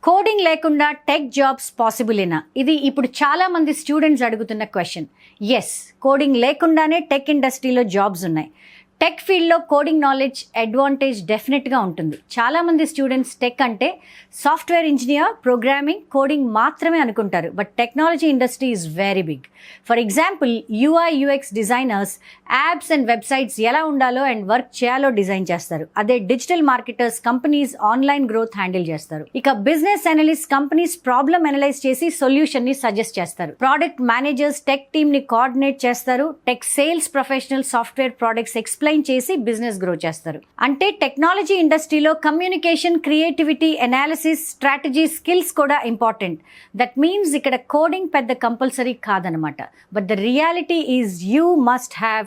Coding లేకుండా tech jobs పాసిబులేనా? ఇది ఇప్పుడు చాలా మంది స్టూడెంట్స్ అడుగుతున్న క్వశ్చన్. ఎస్, కోడింగ్ లేకుండానే టెక్ ఇండస్ట్రీలో జాబ్స్ ఉన్నాయి. టెక్ ఫీల్డ్లో కోడింగ్ నాలెడ్జ్ అడ్వాంటేజ్ డెఫినెట్గా ఉంటుంది. చాలామంది స్టూడెంట్స్ టెక్ అంటే సాఫ్ట్వేర్ ఇంజనీర్, ప్రోగ్రామింగ్, కోడింగ్ మాత్రమే అనుకుంటారు. But technology industry is very big. For example, UI UX designers apps and websites ఎలా ఉండాలో అండ్ వర్క్ చేయాలో డిజైన్ చేస్తారు. అదే digital marketers companies online growth handle చేస్తారు. ఇక business analyst companies problem analyze చేసి సొల్యూషన్ని సజెస్ట్ చేస్తారు. ప్రోడక్ట్ మేనేజర్స్ టెక్ టీమ్ని కోఆర్డినేట్ చేస్తారు. Tech sales professional software products explain చేసి బిజినెస్ గ్రో చేస్తారు. అంటే టెక్నాలజీ ఇండస్ట్రీలో communication, creativity, analysis, strategy skills కూడా ఇంపార్టెంట్. దట్ మీన్స్ ఇక్కడ కోడింగ్ పెద్ద కంపల్సరీ కాదనమాట. But the reality is you must have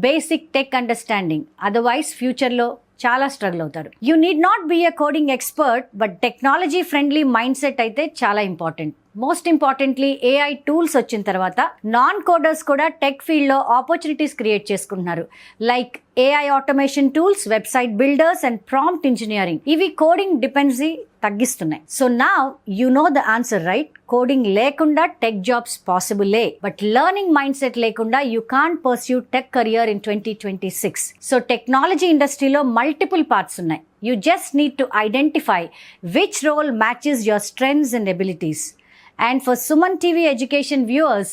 basic tech understanding. Otherwise ఫ్యూచర్లో చాలా స్ట్రగుల్ అవుతారు. You need not be a coding expert, but technology friendly mindset అయితే చాలా important. Most importantly AI tools వచ్చిన తర్వాత non coders కూడా tech ఫీల్డ్లో opportunities create చేసుకుంటున్నారు. Like AI automation tools, website builders and prompt engineering. ఇవి coding dependency తగ్గిస్తున్నాయి. So now you know the answer, right? Coding లేకుండా టెక్ జాబ్స్ పాసిబులే, but learning mindset లేకుండా you can't pursue tech career in 2026. So technology ఇండస్ట్రీలో multiple parts ఉన్నాయి. You just need to identify which role matches your strengths and abilities. And for Suman TV education viewers,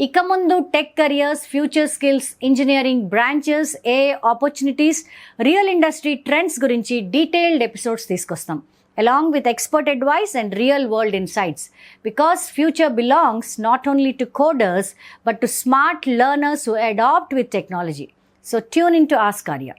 ఇక ముందు tech careers, future skills, engineering branches, AI opportunities, real industry trends గురించి detailed episodes తీసుకొస్తాం, along with expert advice and real world insights, because future belongs not only to coders but to smart learners who adopt with technology. So tune into Ask Arya.